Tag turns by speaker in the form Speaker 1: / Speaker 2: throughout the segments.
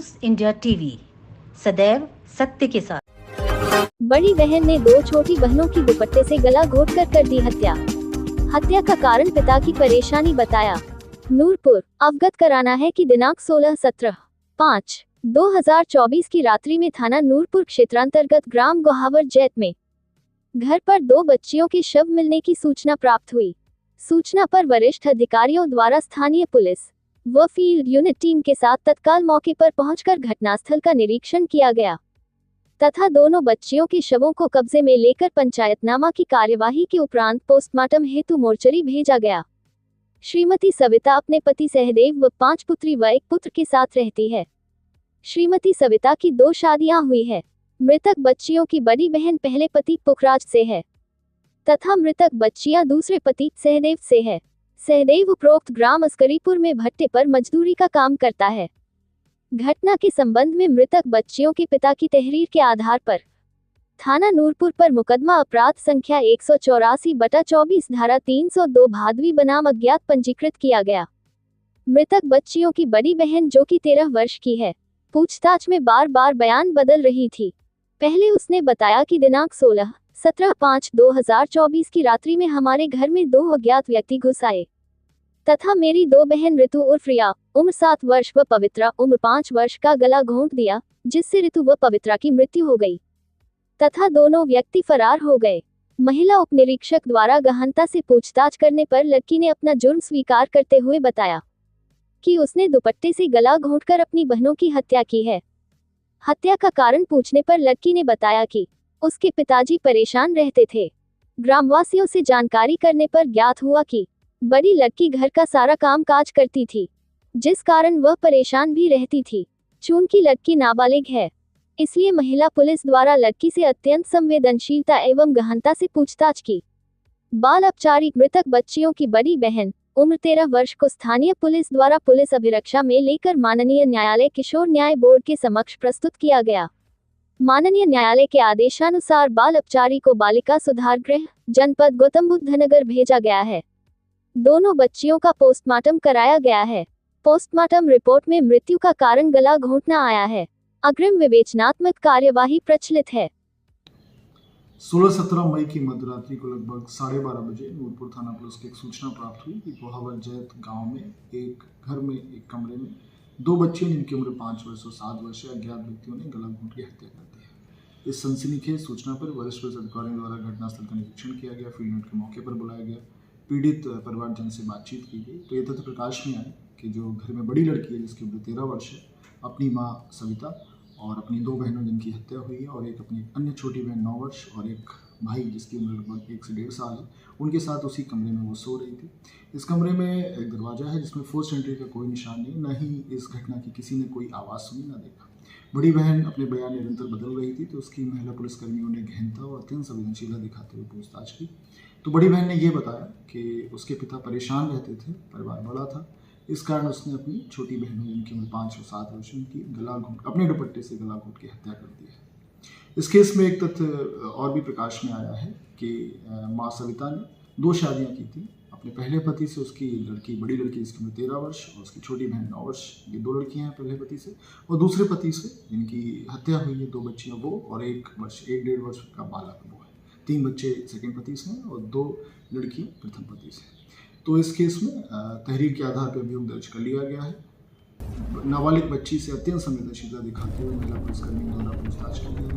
Speaker 1: News India TV, सदैव सत्य के साथ।
Speaker 2: बड़ी बहन ने दो छोटी बहनों की दुपट्टे से गला घोंटकर कर दी हत्या। हत्या का कारण पिता की परेशानी बताया। नूरपुर अवगत कराना है कि दिनांक 16/5/2024 की रात्रि में थाना नूरपुर क्षेत्रांतर्गत ग्राम गोहावर जैत में घर पर दो बच्चियों के शव मिलने की सूचना प्राप्त हुई। सूचना पर वरिष्ठ अधिकारियों द्वारा स्थानीय पुलिस व फील्ड यूनिट टीम के साथ तत्काल मौके पर पहुंचकर घटनास्थल का निरीक्षण किया गया तथा दोनों बच्चियों के शवों को कब्जे में लेकर पंचायतनामा की कार्यवाही के उपरांत पोस्टमार्टम हेतु मोर्चरी भेजा गया। श्रीमती सविता अपने पति सहदेव व 5 पुत्री व 1 पुत्र के साथ रहती है। श्रीमती सविता की 2 शादियां हुई है। मृतक बच्चियों की बड़ी बहन पहले पति पुखराज से है तथा मृतक बच्चियां दूसरे पति सहदेव से है। सहदेव उपरोक्त ग्राम अस्करीपुर में भट्टे पर मजदूरी का काम करता है। घटना के संबंध में मृतक बच्चियों के पिता की तहरीर के आधार पर थाना नूरपुर पर मुकदमा अपराध संख्या 184/24 धारा 302 भादवी बनाम अज्ञात पंजीकृत किया गया। मृतक बच्चियों की बड़ी बहन जो कि 13 वर्ष की है, पूछताछ में बार बार बयान बदल रही थी। पहले उसने बताया कि दिनांक 16/5/2024 की रात्रि में हमारे घर में 2 अज्ञात व्यक्ति घुस आए तथा मेरी 2 बहन ऋतु उर्फ रिया उम्र 7 वर्ष व पवित्रा उम्र 5 वर्ष का गला घोंट दिया, जिससे ऋतु व पवित्रा की मृत्यु हो गई तथा दोनों व्यक्ति फरार हो गए। महिला उप निरीक्षक द्वारा गहनता से पूछताछ करने पर लड़की ने अपना जुर्म स्वीकार करते हुए बताया कि उसने दुपट्टे से गला घोंटकर अपनी बहनों की हत्या की है। हत्या का कारण पूछने पर लड़की ने बताया कि उसके पिताजी परेशान रहते थे। ग्रामवासियों से जानकारी करने पर ज्ञात हुआ कि बड़ी लड़की घर का सारा काम काज करती थी, जिस कारण वह परेशान भी रहती थी। चूंकि लड़की नाबालिग है, इसलिए महिला पुलिस द्वारा लड़की से अत्यंत संवेदनशीलता एवं गहनता से पूछताछ की। बाल अपचारी मृतक बच्चियों की बड़ी बहन उम्र 13 वर्ष को स्थानीय पुलिस द्वारा पुलिस अभिरक्षा में लेकर माननीय न्यायालय किशोर न्याय बोर्ड के समक्ष प्रस्तुत किया गया। माननीय न्यायालय के आदेशानुसार बाल अपचारी को बालिका सुधार गृह जनपद गौतम बुद्ध नगर भेजा गया है। दोनों बच्चियों का पोस्टमार्टम कराया गया है। पोस्टमार्टम रिपोर्ट में मृत्यु का कारण गला घोंटना आया है। अग्रिम विवेचनात्मक कार्यवाही प्रचलित है।
Speaker 3: 16-17 मई की मध्यरात्रि को लगभग 12:30 बजे नूरपुर थाना पुलिस की एक सूचना प्राप्त हुई कि गोहावर जैत गांव में एक घर में एक कमरे में 2 बच्चियों जिनकी उम्र 5 वर्ष और 7 वर्ष है अज्ञात व्यक्तियों ने गला घोंट के हत्या कर दी है। इस सनसनीखेज सूचना पर वरिष्ठ पुलिस अधिकारियों द्वारा घटनास्थल का निरीक्षण किया गया। फील्ड यूनिट के मौके पर बुलाया गया, पीड़ित परिवारजन से बातचीत की गई तो ये तथ्य प्रकाश में आया कि जो घर में बड़ी लड़की है जिसकी उम्र 13 वर्ष है, अपनी माँ सविता और अपनी 2 बहनों जिनकी हत्या हुई है और एक अपनी अन्य छोटी बहन 9 वर्ष और एक भाई जिसकी उम्र लगभग 1 से 1.5 साल है, उनके साथ उसी कमरे में वो सो रही थी। इस कमरे में एक दरवाज़ा है जिसमें फोर्स एंट्री का कोई निशान नहीं, न ही इस घटना की किसी ने कोई आवाज़ सुनी न देखा। बड़ी बहन अपने बयान निरंतर बदल रही थी तो उसकी महिला पुलिसकर्मियों ने गहनता और अत्यंत संवेदनशीलता दिखाते हुए पूछताछ की। तो बड़ी बहन ने यह बताया कि उसके पिता परेशान रहते थे, परिवार बड़ा था, इस कारण उसने अपनी छोटी बहनों जिनकी उम्र 5 और 7 वर्ष उनकी गला घोंट अपने दुपट्टे से गला घोंट की हत्या कर दी है। इस केस में एक तथ्य और भी प्रकाश में आया है कि माँ सविता ने 2 शादियां की थी। अपने पहले पति से उसकी लड़की बड़ी लड़की जिसकी उम्र 13 वर्ष और उसकी छोटी बहन 9 वर्ष, ये 2 लड़कियां हैं पहले पति से, और दूसरे पति से जिनकी हत्या हुई है 2 बच्चियां वो और 1-1.5 वर्ष का बालक वो है। 3 बच्चे सेकेंड पति से हैं और 2 लड़कियां प्रथम पति से। तो इस केस में तहरीर के आधार पर अभियोग दर्ज कर लिया गया है। नाबालिग बच्ची से अत्यंत संवेदनशीलता दिखाते हुए महिला पुलिसकर्मी द्वारा पूछताछ की गई है।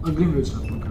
Speaker 3: अग्रिम विवेचनात्मक